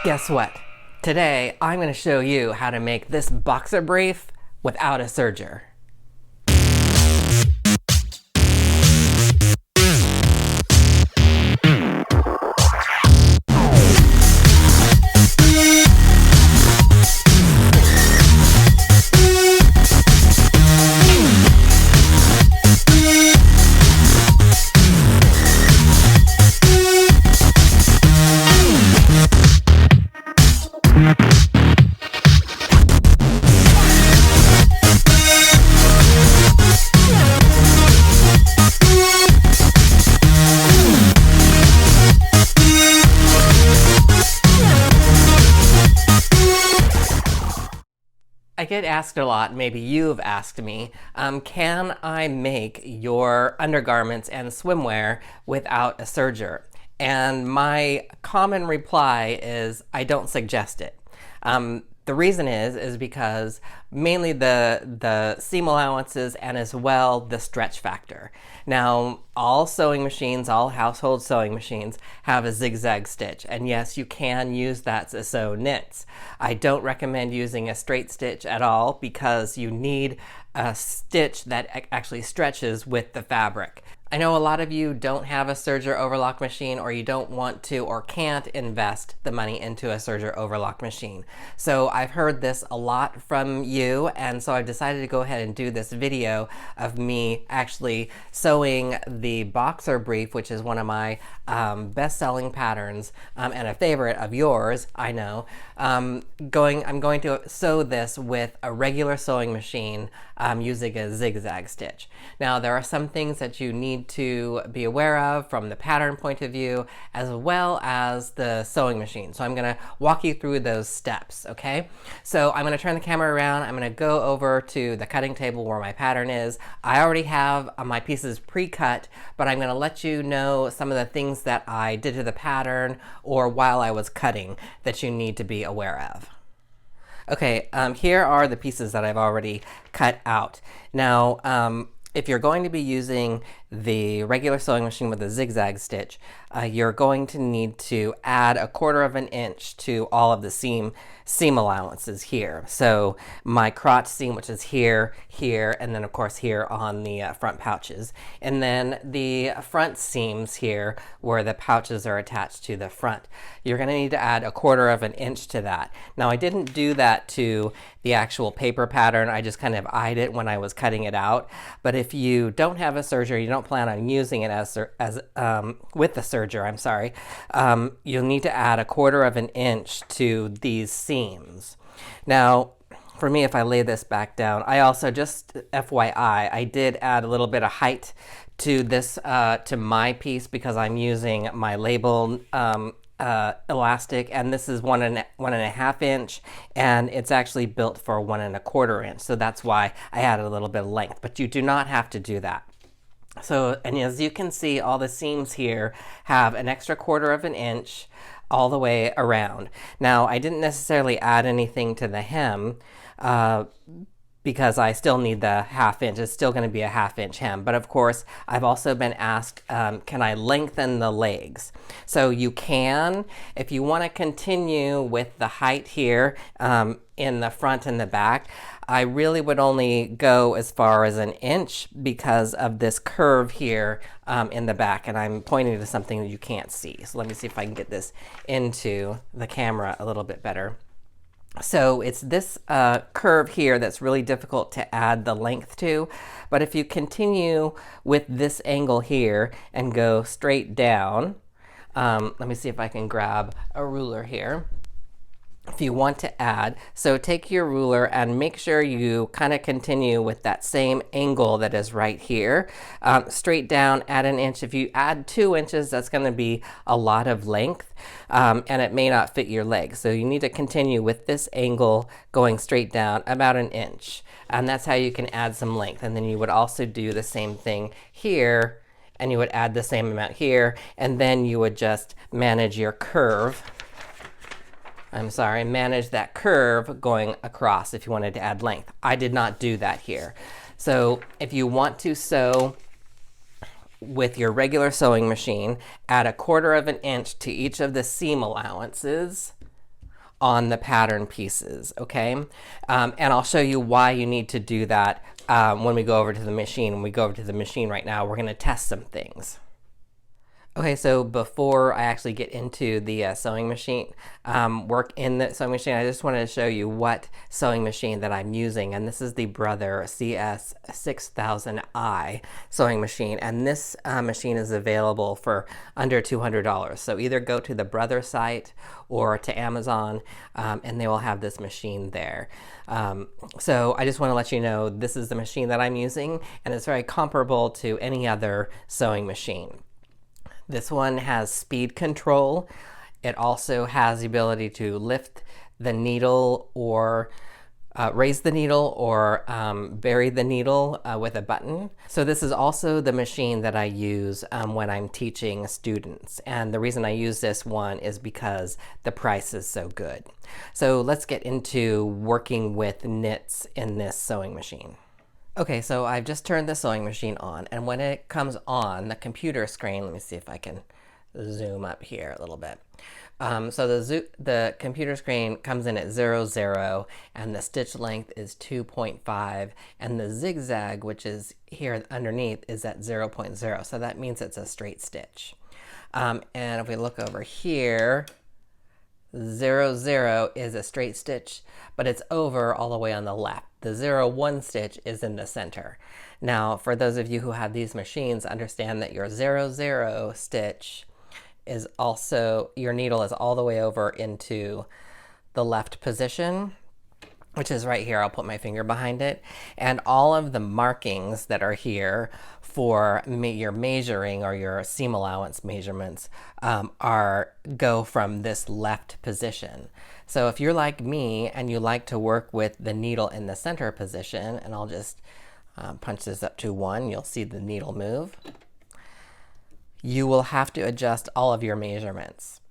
Guess what? Today, I'm going to show you how to make this boxer brief without a serger. I get asked a lot, maybe you've asked me, can I make your undergarments and swimwear without a serger? And my common reply is, I don't suggest it. The reason is because mainly the seam allowances and as well the stretch factor. Now, all sewing machines, all household sewing machines have a zigzag stitch, and yes, you can use that to sew knits. I don't recommend using a straight stitch at all because you need a stitch that actually stretches with the fabric. I know a lot of you don't have a serger overlock machine, or you don't want to or can't invest the money into a serger overlock machine. So I've heard this a lot from you, and so I've decided to go ahead and do this video of me actually sewing the boxer brief, which is one of my best-selling patterns and a favorite of yours, I know. I'm going to sew this with a regular sewing machine using a zigzag stitch. Now, there are some things that you need to be aware of from the pattern point of view as well as the sewing machine. So I'm going to walk you through those steps, okay? So I'm going to turn the camera around. I'm going to go over to the cutting table where my pattern is. I already have my pieces pre-cut, but I'm going to let you know some of the things that I did to the pattern or while I was cutting that you need to be aware of. Okay, here are the pieces that I've already cut out. Now, if you're going to be using the regular sewing machine with a zigzag stitch, you're going to need to add 1/4 inch to all of the seam allowances here. So my crotch seam, which is here, here, and then of course here on the front pouches. And then the front seams here where the pouches are attached to the front. You're going to need to add 1/4 inch to that. Now, I didn't do that to the actual paper pattern. I just kind of eyed it when I was cutting it out. But if you don't have a serger, you don't plan on using it with the serger, I'm sorry, you'll need to add 1/4 inch to these seams. Now, for me, if I lay this back down, I also, just FYI, I did add a little bit of height to this, to my piece, because I'm using my label elastic, and this is 1.5 inch, and it's actually built for 1.25 inch. So that's why I added a little bit of length, but you do not have to do that. So, and as you can see, all the seams here have an extra 1/4 inch all the way around. Now, I didn't necessarily add anything to the hem because I still need the 1/2 inch. It's still going to be a 1/2 inch hem. But of course, I've also been asked, can I lengthen the legs? So you can, if you want to continue with the height here in the front and the back. I really would only go as far as 1 inch because of this curve here in the back, and I'm pointing to something that you can't see. So let me see if I can get this into the camera a little bit better. So it's this curve here that's really difficult to add the length to, but if you continue with this angle here and go straight down, let me see if I can grab a ruler here. If you want to add, so take your ruler and make sure you kind of continue with that same angle that is right here. Straight down, add 1 inch. If you add 2 inches, that's going to be a lot of length, and it may not fit your leg. So you need to continue with this angle going straight down about 1 inch. And that's how you can add some length. And then you would also do the same thing here, and you would add the same amount here, and then you would just manage your curve. Manage that curve going across if you wanted to add length. I did not do that here. So if you want to sew with your regular sewing machine, add 1/4 inch to each of the seam allowances. on the pattern pieces, okay? And I'll show you why you need to do that when we go over to the machine. When we go over to the machine right now, we're going to test some things. Okay, so before I actually get into the sewing machine, work in the sewing machine, I just wanted to show you what sewing machine that I'm using. And this is the Brother CS6000i sewing machine. And this machine is available for under $200. So either go to the Brother site or to Amazon, and they will have this machine there. So I just want to let you know this is the machine that I'm using, and it's very comparable to any other sewing machine. This one has speed control. It also has the ability to lift the needle or raise the needle or bury the needle with a button. So this is also the machine that I use when I'm teaching students. And the reason I use this one is because the price is so good. So let's get into working with knits in this sewing machine. Okay, so I've just turned the sewing machine on, and when it comes on, the computer screen, let me see if I can zoom up here a little bit. So the computer screen comes in at 0, 0, and the stitch length is 2.5, and the zigzag, which is here underneath, is at 0.0, so that means it's a straight stitch. And if we look over here, 0, 0 is a straight stitch, but it's over all the way on the left. The 0, 1 stitch is in the center. Now, for those of you who have these machines, understand that your 0, 0 stitch is also, your needle is all the way over into the left position, which is right here. I'll put my finger behind it. And all of the markings that are here for your measuring or your seam allowance measurements go from this left position. So if you're like me and you like to work with the needle in the center position, and I'll just punch this up to 1, you'll see the needle move. You will have to adjust all of your measurements.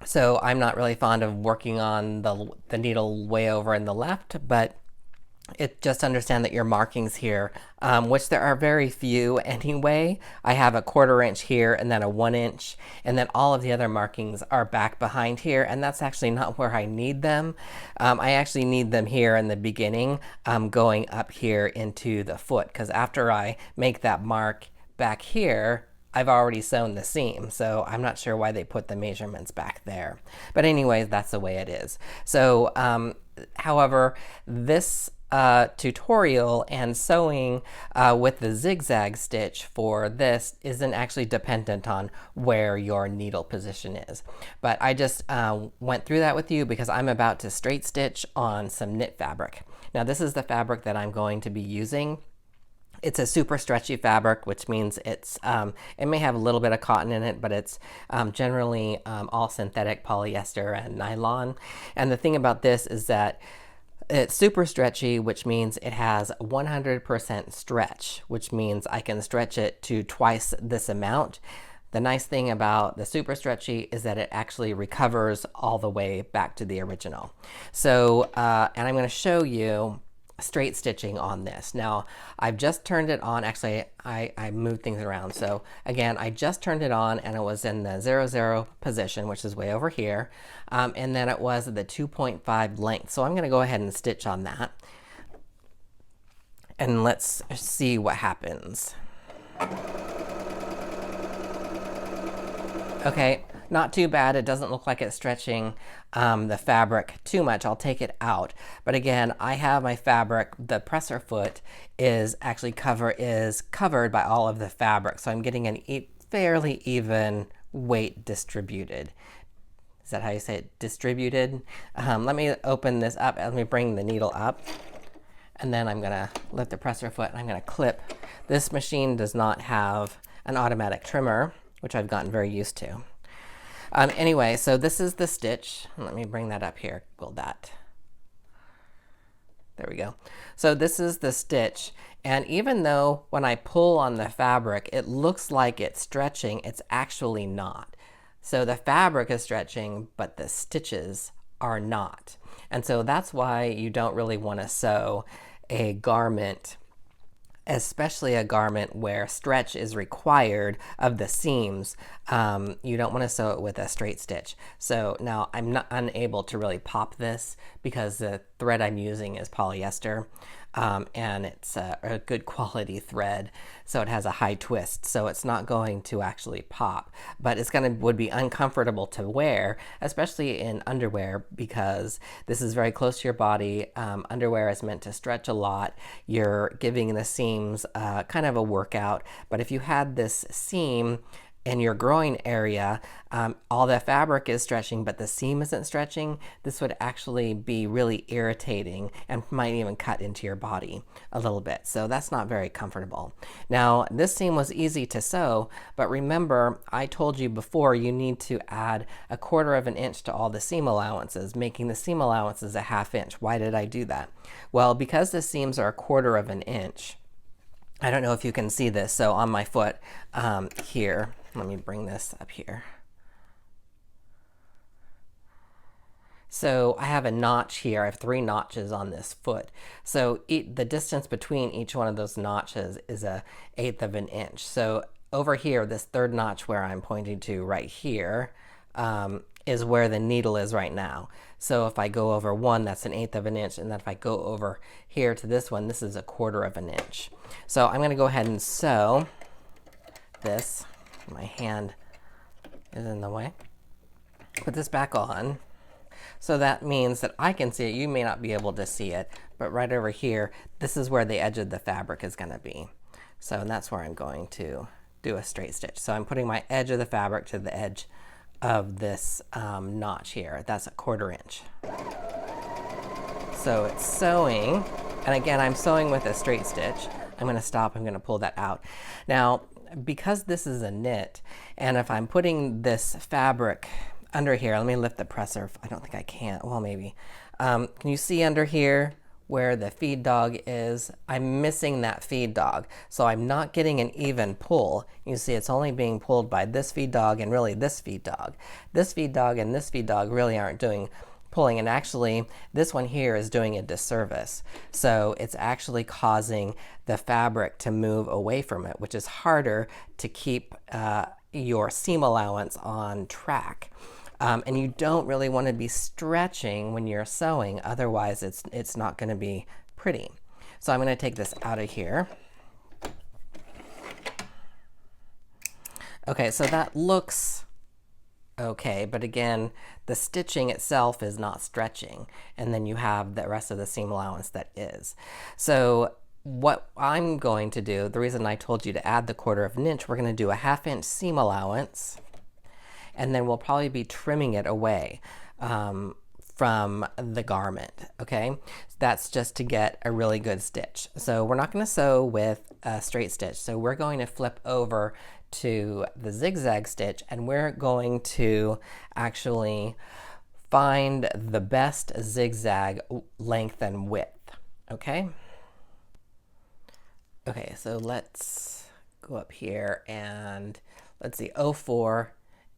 So I'm not really fond of working on the needle way over in the left, but just understand that your markings here, which there are very few anyway. I have a 1/4 inch here and then a 1 inch, and then all of the other markings are back behind here, and that's actually not where I need them. I actually need them here in the beginning, going up here into the foot, because after I make that mark back here, I've already sewn the seam, so I'm not sure why they put the measurements back there. But anyways, that's the way it is. So, however, this tutorial and sewing with the zigzag stitch for this isn't actually dependent on where your needle position is. But I just went through that with you because I'm about to straight stitch on some knit fabric. Now, this is the fabric that I'm going to be using. It's a super stretchy fabric, which means it may have a little bit of cotton in it, but it's generally all synthetic polyester and nylon. And the thing about this is that it's super stretchy, which means it has 100% stretch, which means I can stretch it to twice this amount. The nice thing about the super stretchy is that it actually recovers all the way back to the original. So, and I'm going to show you straight stitching on this. Now, I've just turned it on. Actually, I moved things around. So again, I just turned it on and it was in the 0, 0 position, which is way over here. And then it was the 2.5 length. So I'm going to go ahead and stitch on that. And let's see what happens. Okay, not too bad. It doesn't look like it's stretching the fabric too much. I'll take it out. But again, I have my fabric, the presser foot is actually covered by all of the fabric. So I'm getting a fairly even weight distributed. Is that how you say it? Distributed? Let me open this up. Let me bring the needle up. And then I'm going to lift the presser foot and I'm going to clip. This machine does not have an automatic trimmer, which I've gotten very used to. Anyway, so this is the stitch. Let me bring that up here. Build that. There we go. So this is the stitch. And even though when I pull on the fabric, it looks like it's stretching, it's actually not. So the fabric is stretching, but the stitches are not. And so that's why you don't really want to sew a garment especially a garment where stretch is required of the seams, you don't want to sew it with a straight stitch. So now I'm not unable to really pop this because the thread I'm using is polyester, and it's a good quality thread, so it has a high twist, so it's not going to actually pop, but it's would be uncomfortable to wear, especially in underwear, because this is very close to your body. Underwear is meant to stretch a lot. You're giving the seams kind of a workout, but if you had this seam in your groin area, all the fabric is stretching, but the seam isn't stretching, this would actually be really irritating and might even cut into your body a little bit. So that's not very comfortable. Now, this seam was easy to sew, but remember, I told you before you need to add 1/4 of an inch to all the seam allowances, making the seam allowances a 1/2 inch. Why did I do that? Well, because the seams are 1/4 of an inch, I don't know if you can see this, so on my foot here, let me bring this up here. So I have a notch here. I have 3 notches on this foot. So the distance between each one of those notches is a 1/8 of an inch. So over here, this 3rd notch where I'm pointing to right here, is where the needle is right now. So if I go over one, that's an 1/8 of an inch, and then if I go over here to this one, this is 1/4 of an inch. So I'm going to go ahead and sew this. My hand is in the way. Put this back on. So that means that I can see it. You may not be able to see it, but right over here, this is where the edge of the fabric is going to be. So that's where I'm going to do a straight stitch. So I'm putting my edge of the fabric to the edge of this notch here. That's 1/4 inch. So it's sewing, and again, I'm sewing with a straight stitch. I'm going to stop. I'm going to pull that out. Now, because this is a knit, and if I'm putting this fabric under here, let me lift the presser. I don't think I can. Well, maybe. Can you see under here where the feed dog is? I'm missing that feed dog, so I'm not getting an even pull. You see, it's only being pulled by this feed dog and really this feed dog. This feed dog and this feed dog really aren't doing pulling, and actually this one here is doing a disservice. So it's actually causing the fabric to move away from it, which is harder to keep your seam allowance on track. And you don't really want to be stretching when you're sewing, otherwise it's not going to be pretty. So I'm going to take this out of here. Okay, so that looks okay, but again, the stitching itself is not stretching, and then you have the rest of the seam allowance that is. So what I'm going to do, the reason I told you to add the 1/4 of an inch, we're going to do a 1/2 inch seam allowance, and then we'll probably be trimming it away from the garment, okay? That's just to get a really good stitch. So we're not going to sew with a straight stitch, so we're going to flip over to the zigzag stitch, and we're going to actually find the best zigzag length and width, okay? Okay, so let's go up here and let's see, 04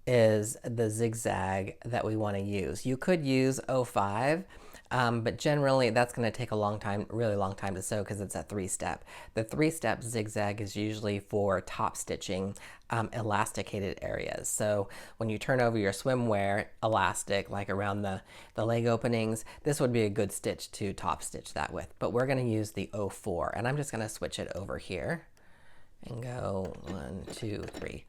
is the zigzag that we want to use. You could use 05, but generally that's going to take a long time, really long time to sew because it's a 3-step. The 3-step zigzag is usually for top stitching elasticated areas. So when you turn over your swimwear elastic, like around the leg openings, this would be a good stitch to top stitch that with. But we're going to use the 04, and I'm just going to switch it over here and go 1, 2, 3,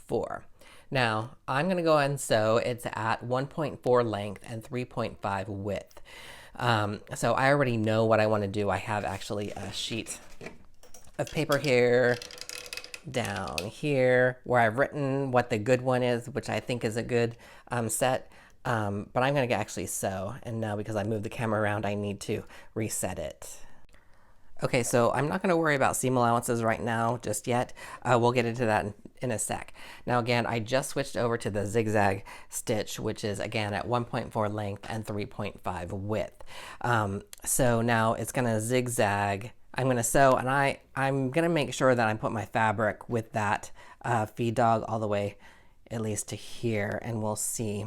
4. Now, I'm going to go ahead and sew. It's at 1.4 length and 3.5 width. So I already know what I want to do. I have actually a sheet of paper here, down here, where I've written what the good one is, which I think is a good set. But I'm going to actually sew. And now because I moved the camera around, I need to reset it. Okay, so I'm not going to worry about seam allowances right now, just yet. We'll get into that in a sec. Now again, I just switched over to the zigzag stitch, which is again at 1.4 length and 3.5 width. So now it's going to zigzag. I'm going to sew, and I'm going to make sure that I put my fabric with that feed dog all the way at least to here, and we'll see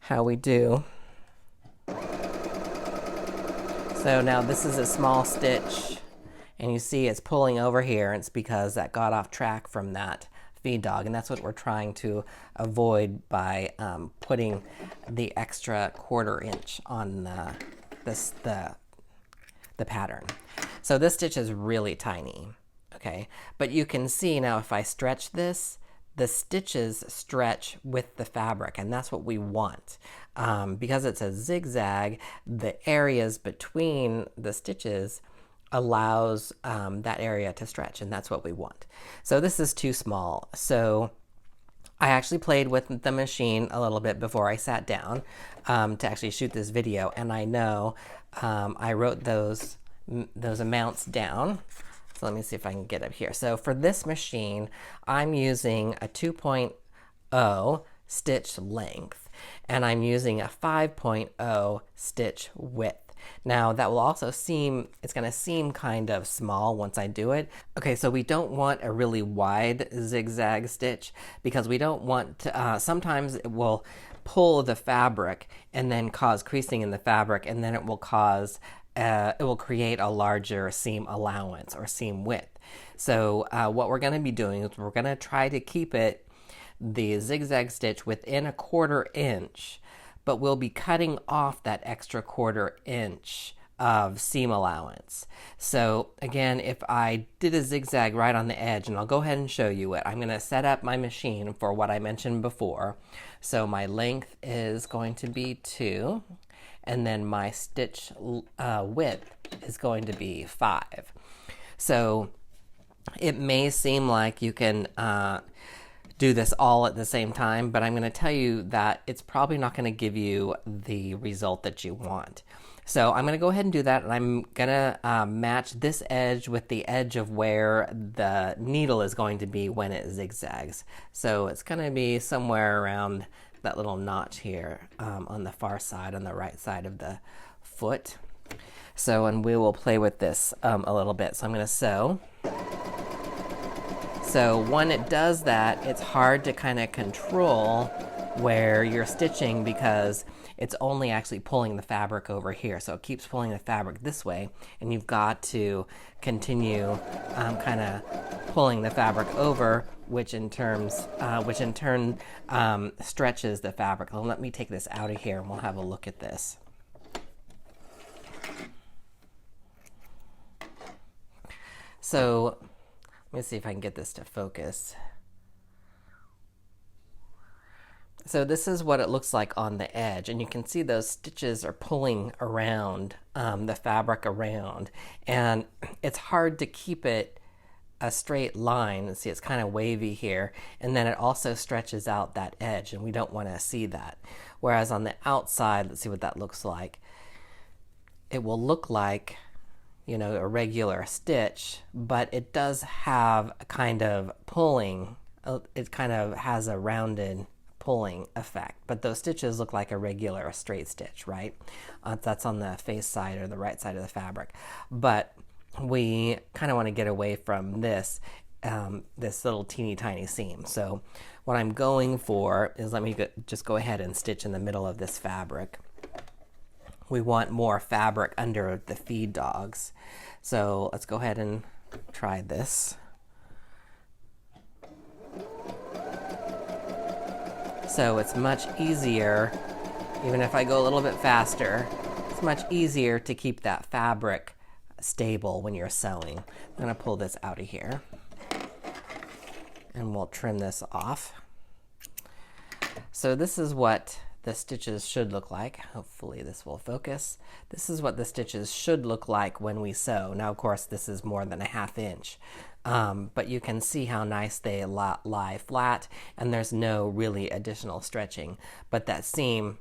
how we do. So now this is a small stitch, And you see it's pulling over here. It's because that got off track from that feed dog, and that's what we're trying to avoid by putting the extra 1/4 inch on the pattern. So this stitch is really tiny, okay? But you can see now if I stretch this, the stitches stretch with the fabric, and that's what we want. Because it's a zigzag, the areas between the stitches allows that area to stretch, and that's what we want. So this is too small. So I actually played with the machine a little bit before I sat down to actually shoot this video, and I know I wrote those amounts down. So let me see if I can get up here. So for this machine, I'm using a 2.0 stitch length, and I'm using a 5.0 stitch width. Now that will also it's going to seem kind of small once I do it. Okay, so we don't want a really wide zigzag stitch because we don't want to, sometimes it will pull the fabric and then cause creasing in the fabric, and then it will create a larger seam allowance or seam width. So what we're going to be doing is we're going to try to keep the zigzag stitch within a 1/4 inch, but we'll be cutting off that extra 1/4 inch of seam allowance. So again, if I did a zigzag right on the edge, and I'll go ahead and show you it, I'm going to set up my machine for what I mentioned before. So my length is going to be 2, and then my stitch width is going to be 5. So it may seem like you can do this all at the same time, but I'm going to tell you that it's probably not going to give you the result that you want. So I'm going to go ahead and do that, and I'm going to match this edge with the edge of where the needle is going to be when it zigzags. So it's going to be somewhere around that little notch here on the far side, on the right side of the foot. So, and we will play with this a little bit. So I'm going to sew. So when it does that, it's hard to kind of control where you're stitching because it's only actually pulling the fabric over here. So it keeps pulling the fabric this way, and you've got to continue kind of pulling the fabric over, which in turn stretches the fabric. Well, let me take this out of here and we'll have a look at this. So let me see if I can get this to focus. So this is what it looks like on the edge, and you can see those stitches are pulling around the fabric around, and it's hard to keep it a straight line. See, it's kind of wavy here, and then it also stretches out that edge, and we don't want to see that. Whereas on the outside, let's see what that looks like. It will look like, you know, a regular stitch, but it does have a kind of pulling. It kind of has a rounded pulling effect, but those stitches look like a regular straight stitch, right? That's on the face side or the right side of the fabric. But we kind of want to get away from this this little teeny tiny seam. So what I'm going for is, let me just go ahead and stitch in the middle of this fabric. We want more fabric under the feed dogs. So let's go ahead and try this. So it's much easier, even if I go a little bit faster, it's much easier to keep that fabric stable when you're sewing. I'm going to pull this out of here, and we'll trim this off. So this is what the stitches should look like. Hopefully this will focus. This is what the stitches should look like when we sew. Now, of course, this is more than a 1/2 inch. But you can see how nice they lie flat, and there's no really additional stretching. But that seam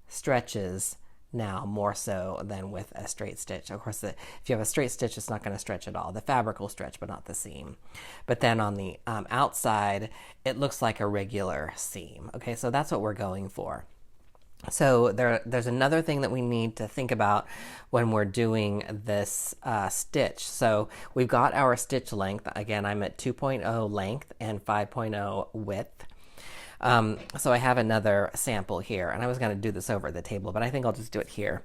stretches now more so than with a straight stitch. Of course, if you have a straight stitch, it's not going to stretch at all. The fabric will stretch, but not the seam. But then on the outside, it looks like a regular seam. Okay, so that's what we're going for. So there's another thing that we need to think about when we're doing this stitch. So we've got our stitch length. Again, I'm at 2.0 length and 5.0 width. So I have another sample here, and I was going to do this over the table, but I think I'll just do it here.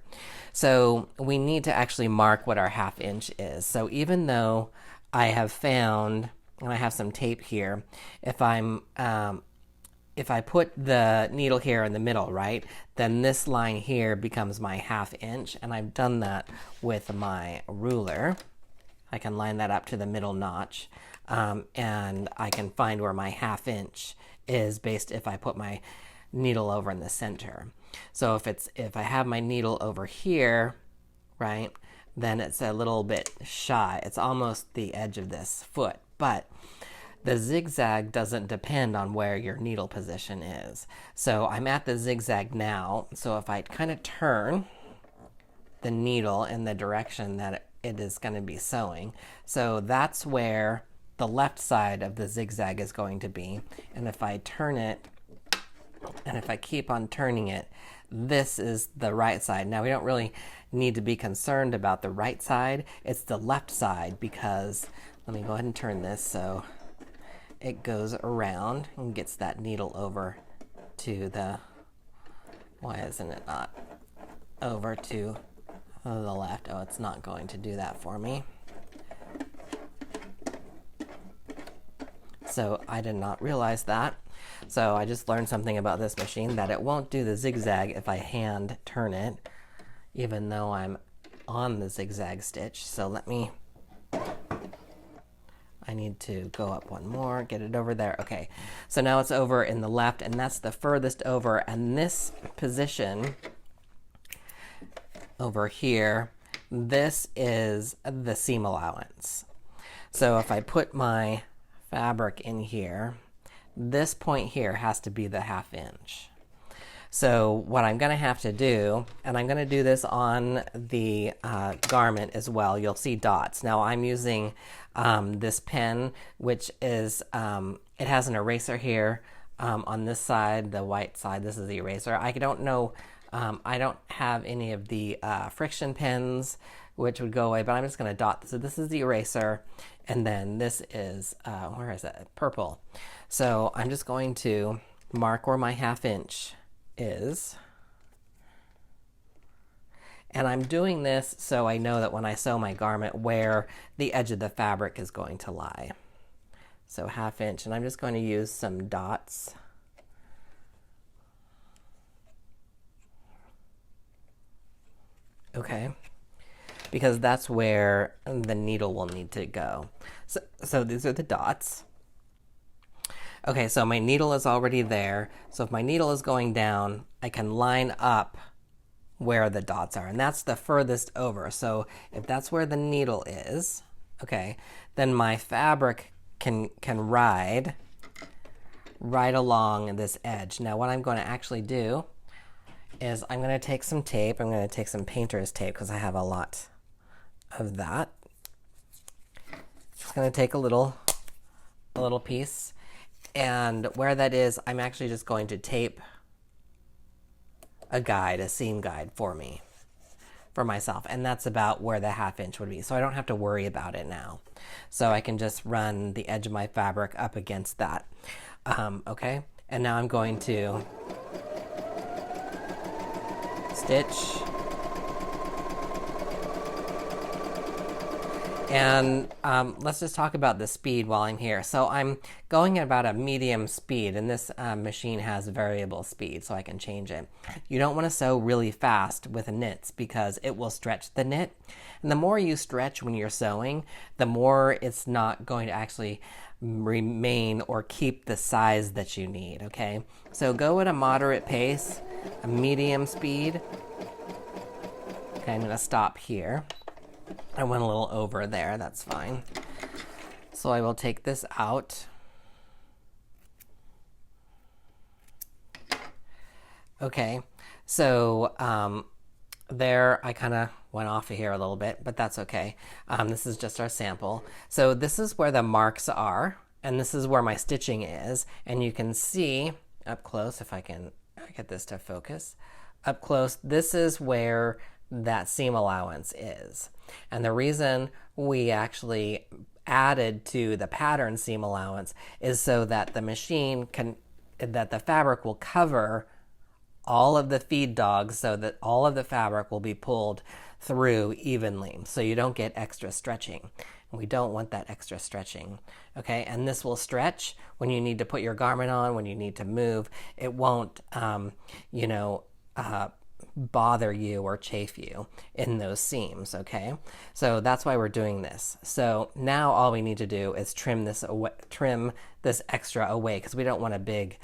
So we need to actually mark what our 1/2 inch is. So even though I have found, and I have some tape here, if I put the needle here in the middle, right, then this line here becomes my 1/2 inch, and I've done that with my ruler. I can line that up to the middle notch, and I can find where my 1/2 inch is based if I put my needle over in the center. So if I have my needle over here, right, then it's a little bit shy. It's almost the edge of this foot, but the zigzag doesn't depend on where your needle position is. So I'm at the zigzag now, so if I kind of turn the needle in the direction that it is going to be sewing, so that's where the left side of the zigzag is going to be. And if I turn it, and if I keep on turning it, this is the right side. Now we don't really need to be concerned about the right side. It's the left side, because, let me go ahead and turn this so it goes around and gets that needle over to the, why isn't it not over to the left? Oh, it's not going to do that for me. So I did not realize that. So I just learned something about this machine, that it won't do the zigzag if I hand turn it, even though I'm on the zigzag stitch. So I need to go up one more, get it over there. Okay, so now it's over in the left, and that's the furthest over. And this position over here, this is the seam allowance. So if I put my fabric in here, this point here has to be the 1/2 inch. So what I'm going to have to do, and I'm going to do this on the garment as well, you'll see dots. Now I'm using this pen, which is, it has an eraser here on this side, the white side. This is the eraser. I don't know, I don't have any of the friction pens, which would go away, but I'm just going to dot. So this is the eraser, and then this is, where is that? Purple. So I'm just going to mark where my 1/2 inch is. And I'm doing this so I know that when I sew my garment, where the edge of the fabric is going to lie. So 1/2 inch, and I'm just going to use some dots. Okay, because that's where the needle will need to go. So these are the dots. Okay, so my needle is already there. So if my needle is going down, I can line up where the dots are, and that's the furthest over. So if that's where the needle is, okay, then my fabric can ride right along this edge. Now what I'm going to actually do is I'm going to take some tape. I'm going to take some painter's tape because I have a lot of that. Just going to take a little piece, and where that is, I'm actually just going to tape a guide, a seam guide for myself, and that's about where the 1/2 inch would be. So I don't have to worry about it now. So I can just run the edge of my fabric up against that. Okay, and now I'm going to stitch, and let's just talk about the speed while I'm here. So I'm going at about a medium speed, and this machine has variable speed, so I can change it. You don't want to sew really fast with knits because it will stretch the knit, and the more you stretch when you're sewing, the more it's not going to actually remain or keep the size that you need. Okay, so go at a moderate pace, a medium speed. Okay, I'm going to stop here. I went a little over there, that's fine. So I will take this out. Okay, so there I kind of went off of here a little bit, but that's okay. This is just our sample. So this is where the marks are, and this is where my stitching is. And you can see up close, if I can get this to focus, up close, this is where that seam allowance is. And the reason we actually added to the pattern seam allowance is so that the machine that the fabric will cover all of the feed dogs so that all of the fabric will be pulled through evenly, so you don't get extra stretching. We don't want that extra stretching. Okay, and this will stretch when you need to put your garment on, when you need to move. It won't, bother you or chafe you in those seams. Okay, so that's why we're doing this. So now all we need to do is trim this extra away, because we don't want a big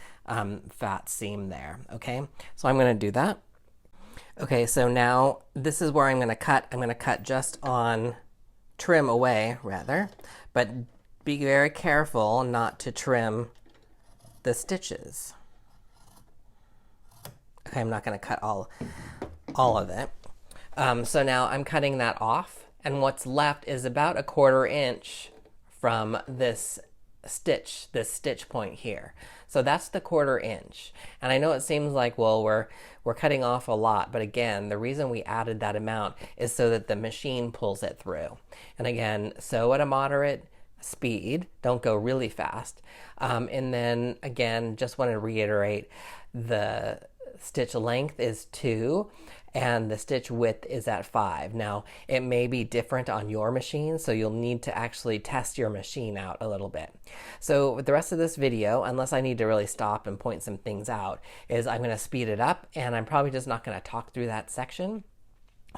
fat seam there. Okay, so I'm going to do that. Okay, so now this is where I'm going to cut. I'm going to cut just on, trim away rather, but be very careful not to trim the stitches. Okay, I'm not going to cut all of it. So now I'm cutting that off, and what's left is about 1/4 inch from this stitch point here. So that's the 1/4 inch. And I know it seems like, well, we're cutting off a lot, but again, the reason we added that amount is so that the machine pulls it through. And again, sew at a moderate speed, don't go really fast. And then again, just want to reiterate, the stitch length is 2 and the stitch width is at 5. Now, it may be different on your machine, so you'll need to actually test your machine out a little bit. So with the rest of this video, unless I need to really stop and point some things out, is I'm going to speed it up, and I'm probably just not going to talk through that section.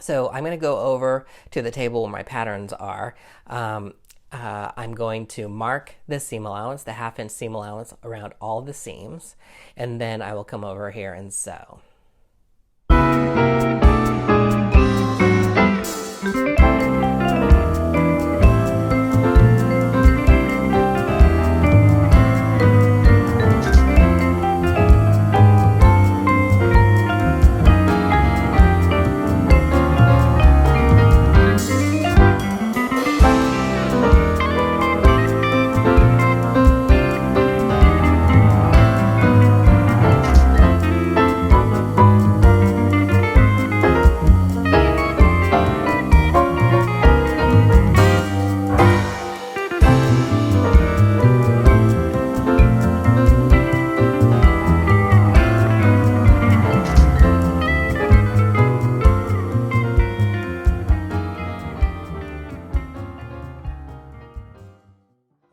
So I'm going to go over to the table where my patterns are. I'm going to mark this seam allowance, the 1/2 inch seam allowance, around all the seams, and then I will come over here and sew.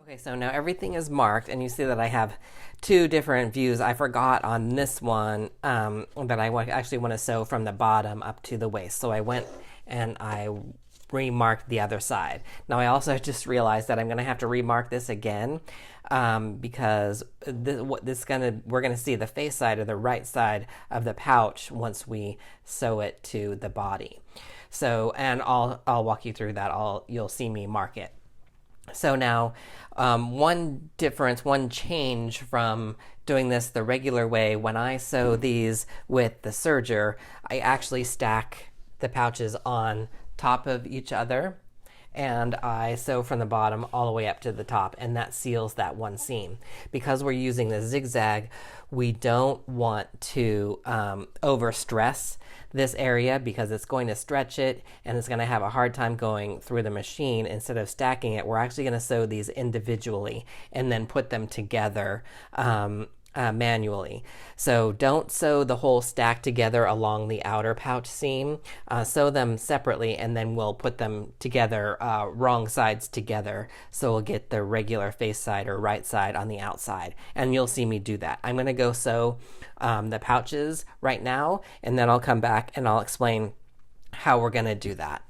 Okay, so now everything is marked, and you see that I have 2 different views. I forgot on this one that I actually want to sew from the bottom up to the waist. So I went and I remarked the other side. Now I also just realized that I'm going to have to remark this again because we're going to see the face side or the right side of the pouch once we sew it to the body. So, and I'll walk you through that. You'll see me mark it. So now, one change from doing this the regular way, when I sew these with the serger, I actually stack the pouches on top of each other, and I sew from the bottom all the way up to the top, and that seals that one seam. Because we're using the zigzag, we don't want to overstress this area, because it's going to stretch it and it's going to have a hard time going through the machine. Instead of stacking it, we're actually going to sew these individually and then put them together manually. So don't sew the whole stack together along the outer pouch seam. Sew them separately, and then we'll put them together, wrong sides together, so we'll get the regular face side or right side on the outside. And you'll see me do that. I'm going to go sew the pouches right now, and then I'll come back and I'll explain how we're going to do that.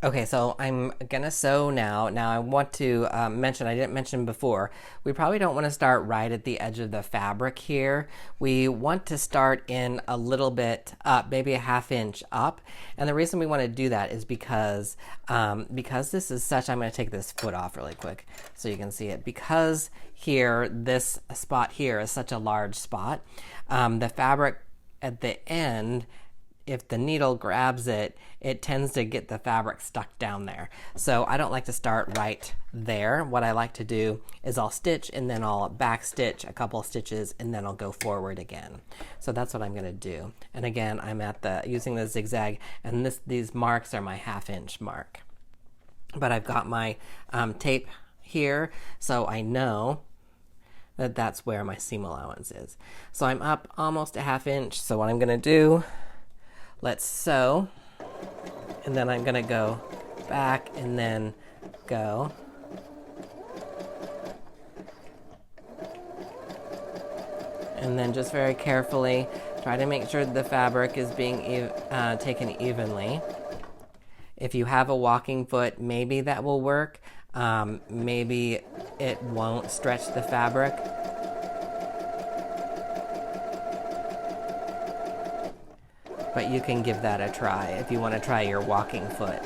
Okay, so I'm gonna sew now. Now I want to mention, I didn't mention before, we probably don't want to start right at the edge of the fabric here. We want to start in a little bit up, maybe a 1/2 inch up. And the reason we want to do that is because this is such, I'm going to take this foot off really quick so you can see it. Because here, this spot here is such a large spot, the fabric at the end, if the needle grabs it, it tends to get the fabric stuck down there. So I don't like to start right there. What I like to do is I'll stitch, and then I'll back stitch a couple of stitches, and then I'll go forward again. So that's what I'm going to do. And again, I'm using the zigzag, and these marks are my 1/2 inch mark. But I've got my tape here, so I know that's where my seam allowance is. So I'm up almost a 1/2 inch. So what I'm going to do, let's sew, and then I'm going to go back and then go. And then just very carefully try to make sure the fabric is being taken evenly. If you have a walking foot, maybe that will work. Maybe it won't stretch the fabric. But you can give that a try if you want to try your walking foot.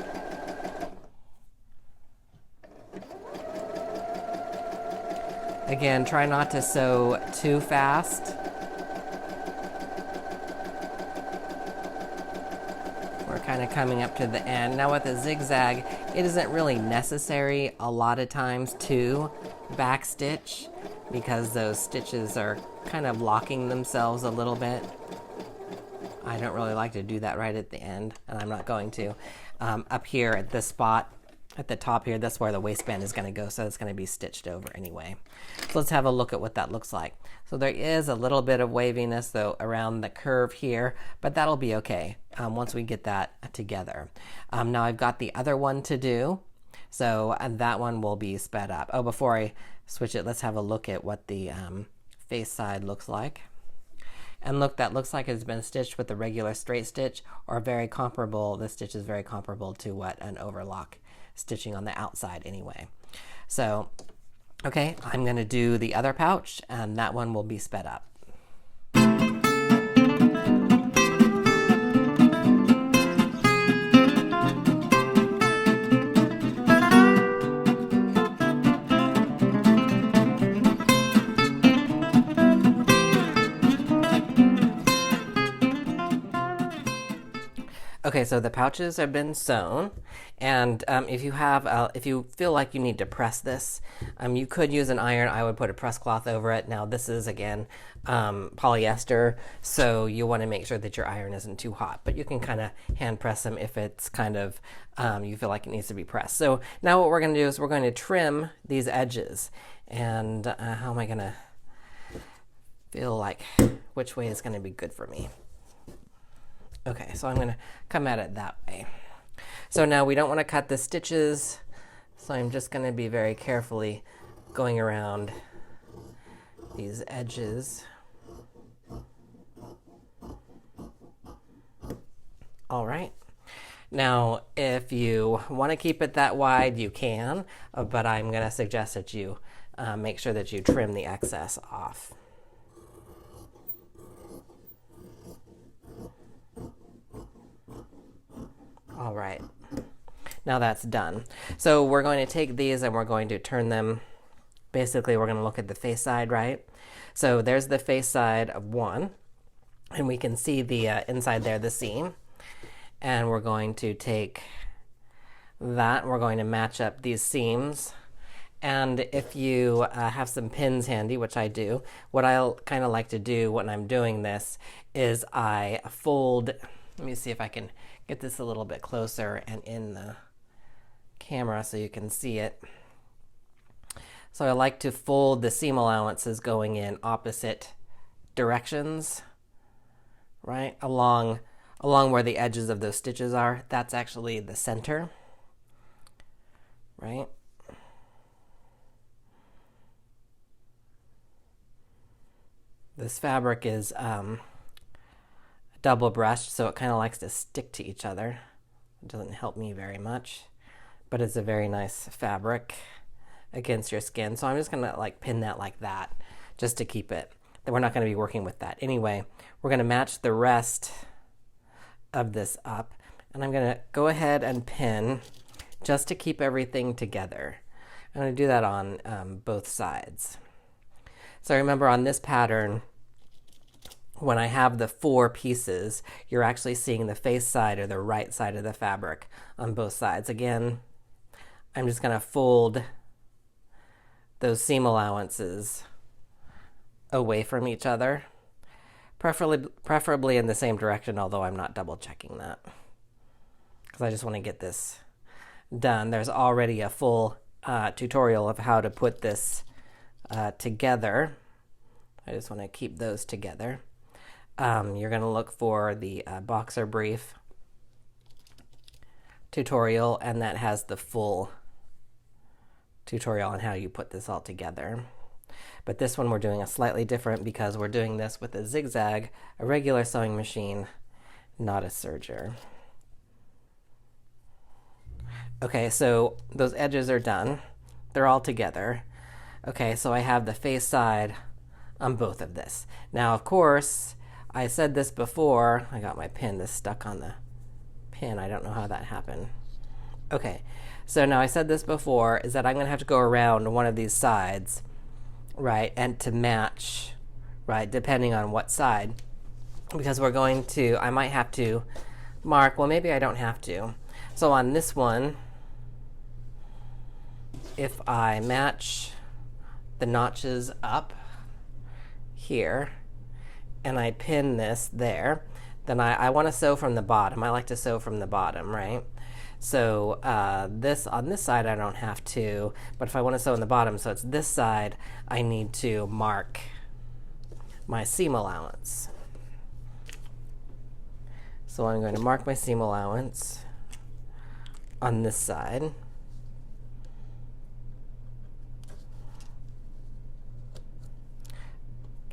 Again, try not to sew too fast. We're kind of coming up to the end. Now with a zigzag, it isn't really necessary a lot of times to backstitch because those stitches are kind of locking themselves a little bit. I don't really like to do that right at the end, and I'm not going to. Up here at this spot, at the top here, that's where the waistband is going to go, so it's going to be stitched over anyway. So let's have a look at what that looks like. So there is a little bit of waviness though around the curve here, but that'll be okay once we get that together. Now I've got the other one to do, so that one will be sped up. Oh, before I switch it, let's have a look at what the face side looks like. And look, that looks like it's been stitched with a regular straight stitch, or very comparable. This stitch is very comparable to what an overlock stitching on the outside anyway. So, okay, I'm going to do the other pouch, and that one will be sped up. Okay, so the pouches have been sewn, and if you feel like you need to press this, you could use an iron. I would put a press cloth over it. Now this is again polyester, so you want to make sure that your iron isn't too hot, but you can kind of hand press them if it's kind of you feel like it needs to be pressed. So now what we're going to do is we're going to trim these edges, and how am I going to feel like which way is going to be good for me? Okay, so I'm going to come at it that way. So now we don't want to cut the stitches, so I'm just going to be very carefully going around these edges. All right. Now, if you want to keep it that wide, you can, but I'm going to suggest that you make sure that you trim the excess off. All right, now that's done. So we're going to take these and we're going to turn them. Basically, we're going to look at the face side, right? So there's the face side of one, and we can see the inside there, the seam. And we're going to take that, we're going to match up these seams. And if you have some pins handy, which I do, what I kind of like to do when I'm doing this is I fold. Let me see if I can get this a little bit closer and in the camera so you can see it. So I like to fold the seam allowances going in opposite directions, right? Along where the edges of those stitches are. That's actually the center, right? This fabric is double brushed, so it kind of likes to stick to each other. It doesn't help me very much, but it's a very nice fabric against your skin. So I'm just gonna like pin that like that just to keep it. Then we're not going to be working with that. Anyway, we're going to match the rest of this up, and I'm going to go ahead and pin just to keep everything together. I'm going to do that on both sides. So remember, on this pattern, when I have the 4 pieces, you're actually seeing the face side or the right side of the fabric on both sides. Again, I'm just going to fold those seam allowances away from each other, preferably in the same direction, although I'm not double checking that because I just want to get this done. There's already a full tutorial of how to put this together, I just want to keep those together. You're going to look for the boxer brief tutorial, and that has the full tutorial on how you put this all together. But this one we're doing a slightly different because we're doing this with a zigzag, a regular sewing machine, not a serger. Okay, so those edges are done. They're all together. Okay, so I have the face side on both of this. Now, of course, I said this before. I got my pin. This stuck on the pin. I don't know how that happened. Okay, so now I said this before, is that I'm going to have to go around one of these sides, right, and to match, right, depending on what side, because we're going to, I might have to mark, well, maybe I don't have to. So on this one, if I match the notches up here, and I pin this there, then I want to sew from the bottom. I like to sew from the bottom, right? So this on this side I don't have to, but if I want to sew in the bottom, so it's this side, I need to mark my seam allowance. So I'm going to mark my seam allowance on this side.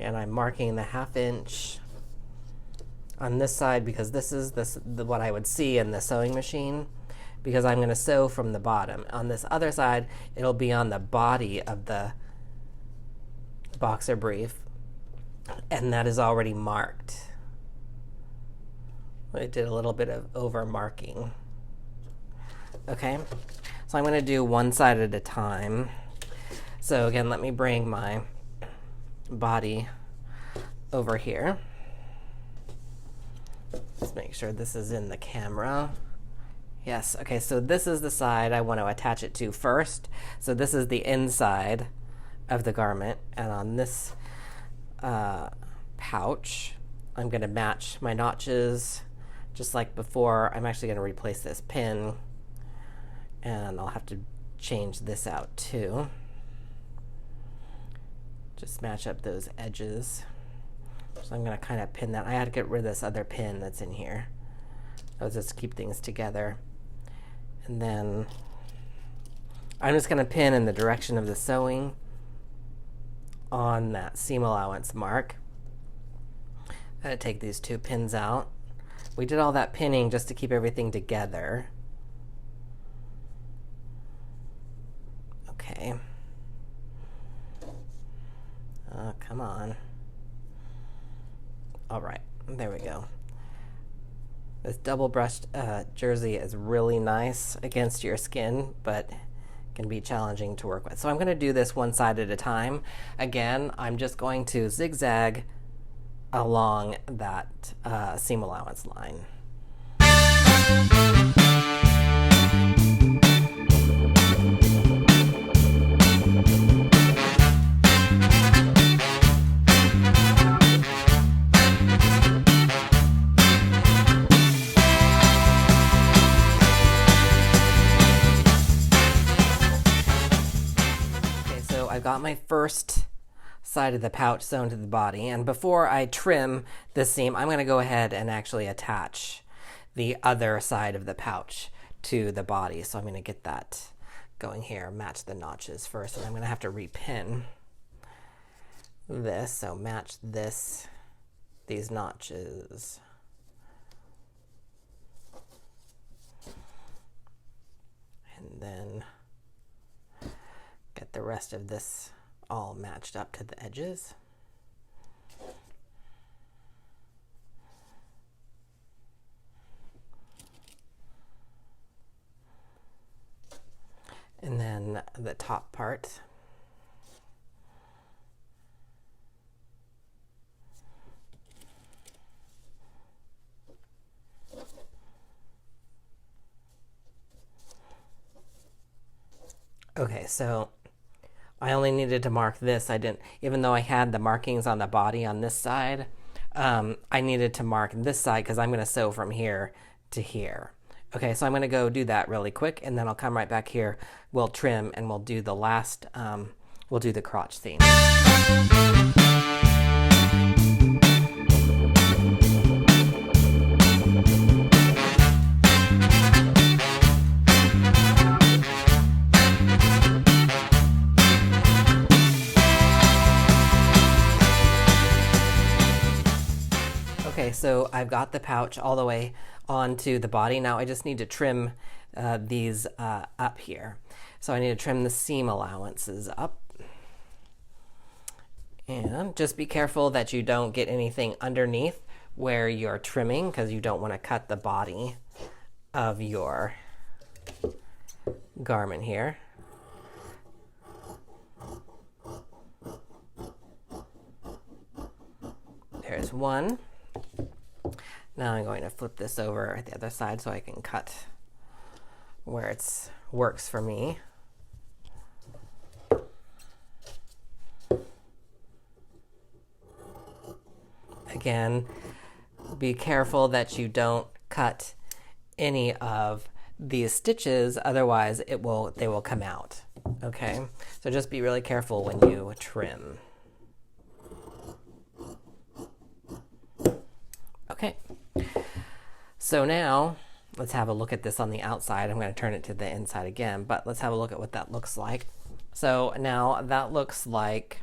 And I'm marking the 1/2 inch on this side because this is what I would see in the sewing machine, because I'm going to sew from the bottom. On this other side, it'll be on the body of the boxer brief, and that is already marked. I did a little bit of over marking. Okay, so I'm going to do one side at a time. So again, let me bring my body over here. Let's make sure this is in the camera. Yes, okay, so this is the side I want to attach it to first. So this is the inside of the garment, and on this pouch, I'm going to match my notches just like before. I'm actually going to replace this pin, and I'll have to change this out too. Just match up those edges. So I'm going to kind of pin that. I had to get rid of this other pin that's in here. I'll just keep things together. And then I'm just going to pin in the direction of the sewing on that seam allowance mark. I'm going to take these 2 pins out. We did all that pinning just to keep everything together. Okay. Oh, come on. All right, there we go. This double brushed jersey is really nice against your skin, but can be challenging to work with. So I'm going to do this one side at a time. Again, I'm just going to zigzag along that seam allowance line. I've got my first side of the pouch sewn to the body, and before I trim this seam, I'm going to go ahead and actually attach the other side of the pouch to the body. So I'm going to get that going here, match the notches first, and I'm going to have to repin this, so match these notches. And then get the rest of this all matched up to the edges. And then the top part. Okay, so I only needed to mark this. I didn't, even though I had the markings on the body on this side, I needed to mark this side because I'm going to sew from here to here. Okay, so I'm going to go do that really quick, and then I'll come right back here. We'll trim, and we'll do the last we'll do the crotch seam. Okay, so I've got the pouch all the way onto the body. Now I just need to trim these up here. So I need to trim the seam allowances up. And just be careful that you don't get anything underneath where you're trimming, because you don't want to cut the body of your garment here. There's one. Now I'm going to flip this over at the other side so I can cut where it works for me. Again, be careful that you don't cut any of these stitches, otherwise they will come out. Okay, so just be really careful when you trim. Okay, so now let's have a look at this on the outside. I'm going to turn it to the inside again, but let's have a look at what that looks like. So now that looks like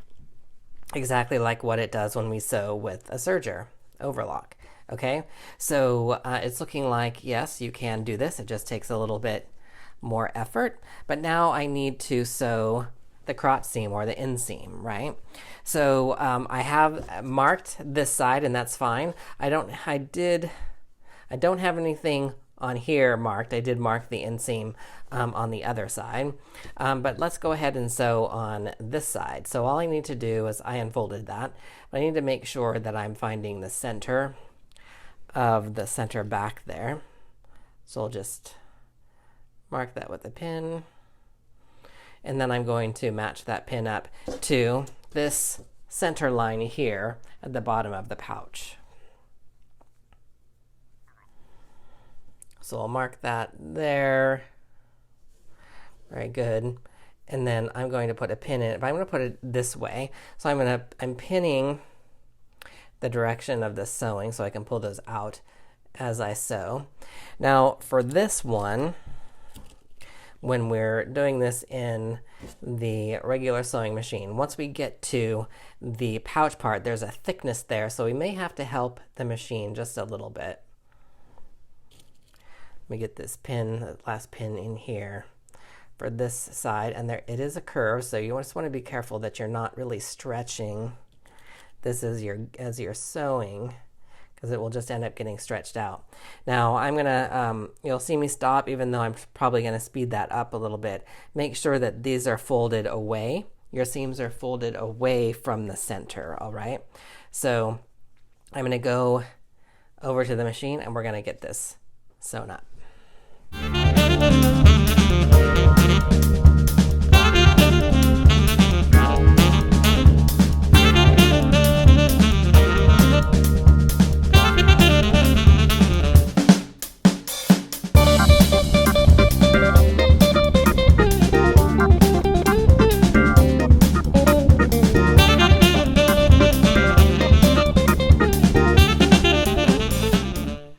exactly like what it does when we sew with a serger overlock. Okay, so it's looking like, yes, you can do this. It just takes a little bit more effort. But now I need to sew the crotch seam or the inseam, right? So I have marked this side, and that's fine. I don't have anything on here marked. I did mark the inseam on the other side, but let's go ahead and sew on this side. So all I need to do is, I unfolded that, but I need to make sure that I'm finding the center of the center back there. So I'll just mark that with a pin, and then I'm going to match that pin up to this center line here at the bottom of the pouch. So I'll mark that there. Very good. And then I'm going to put a pin in it, but I'm going to put it this way. So I'm pinning the direction of the sewing so I can pull those out as I sew. Now for this one, when we're doing this in the regular sewing machine, once we get to the pouch part, there's a thickness there, so we may have to help the machine just a little bit. Let me get this pin, the last pin in here for this side, and there it is a curve, so you just want to be careful that you're not really stretching this as you're sewing, because it will just end up getting stretched out. Now I'm gonna, you'll see me stop, even though I'm probably gonna speed that up a little bit. Make sure that these are folded away. Your seams are folded away from the center, all right? So I'm gonna go over to the machine and we're gonna get this sewn up.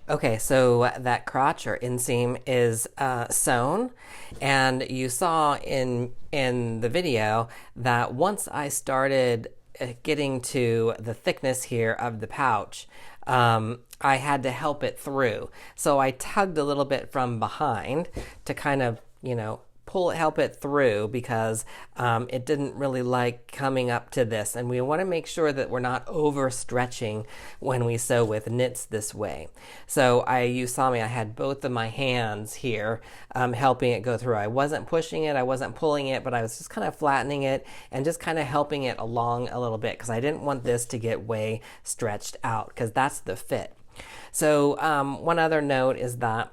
Okay, so that crotch or inseam is sewn, and you saw in the video that once I started getting to the thickness here of the pouch, I had to help it through. So I tugged a little bit from behind to kind of, help it through, because it didn't really like coming up to this, and we want to make sure that we're not overstretching when we sew with knits this way. So you saw me, I had both of my hands here helping it go through. I wasn't pushing it, I wasn't pulling it, but I was just kind of flattening it and just kind of helping it along a little bit, because I didn't want this to get way stretched out, because that's the fit. So one other note is that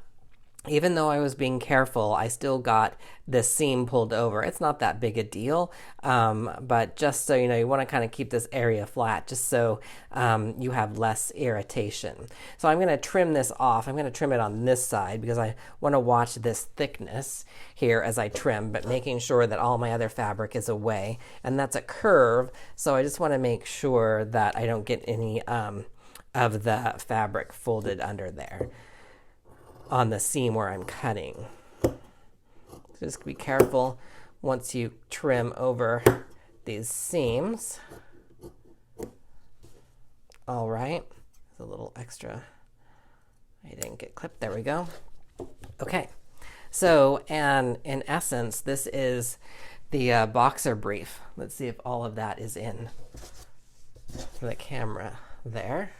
even though I was being careful, I still got this seam pulled over. It's not that big a deal, but just so you know, you want to kind of keep this area flat just so you have less irritation. So I'm going to trim this off. I'm going to trim it on this side because I want to watch this thickness here as I trim, but making sure that all my other fabric is away. And that's a curve, so I just want to make sure that I don't get any of the fabric folded under there on the seam where I'm cutting. Just be careful once you trim over these seams. All right, there's a little extra. I didn't get clipped. There we go. Okay, so and in essence, this is the boxer brief. Let's see if all of that is in for the camera there.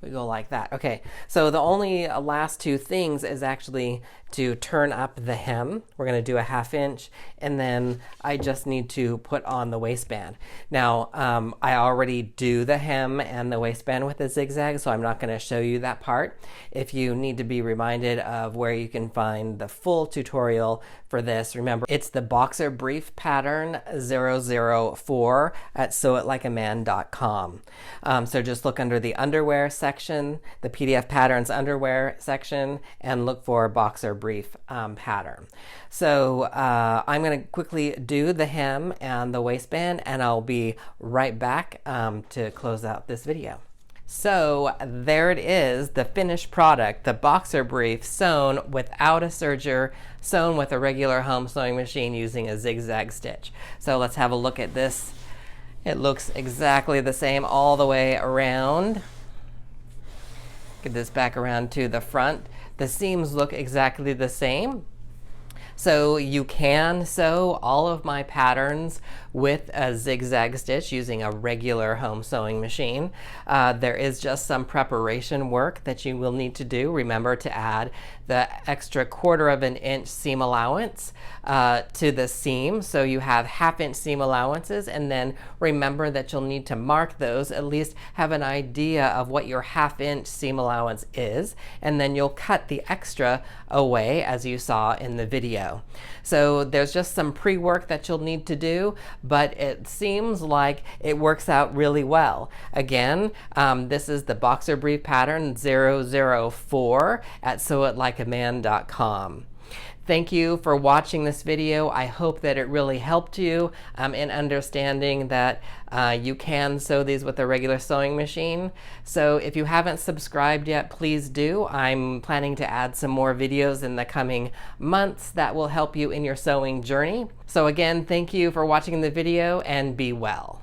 We go like that. Okay, so the only last two things is actually to turn up the hem. We're going to do a 1/2 inch, and then I just need to put on the waistband. Now, I already do the hem and the waistband with a zigzag, so I'm not going to show you that part. If you need to be reminded of where you can find the full tutorial for this, remember, it's the boxer brief pattern 004 at sewitlikeaman.com. So just look under the underwear section, the PDF patterns underwear section, and look for boxer brief pattern. So I'm going to quickly do the hem and the waistband, and I'll be right back to close out this video. So there it is, the finished product, the boxer brief sewn without a serger, sewn with a regular home sewing machine using a zigzag stitch. So let's have a look at this. It looks exactly the same all the way around. Get this back around to the front. The seams look exactly the same. So you can sew all of my patterns with a zigzag stitch using a regular home sewing machine. There is just some preparation work that you will need to do. Remember to add the extra 1/4 inch seam allowance to the seam, so you have 1/2 inch seam allowances, and then remember that you'll need to mark those, at least have an idea of what your 1/2 inch seam allowance is, and then you'll cut the extra away as you saw in the video. So there's just some pre-work that you'll need to do, but it seems like it works out really well. Again, this is the boxer brief pattern 004 at sewitlikeaman.com. Thank you for watching this video. I hope that it really helped you in understanding that you can sew these with a regular sewing machine. So if you haven't subscribed yet, please do. I'm planning to add some more videos in the coming months that will help you in your sewing journey. So again, thank you for watching the video, and be well.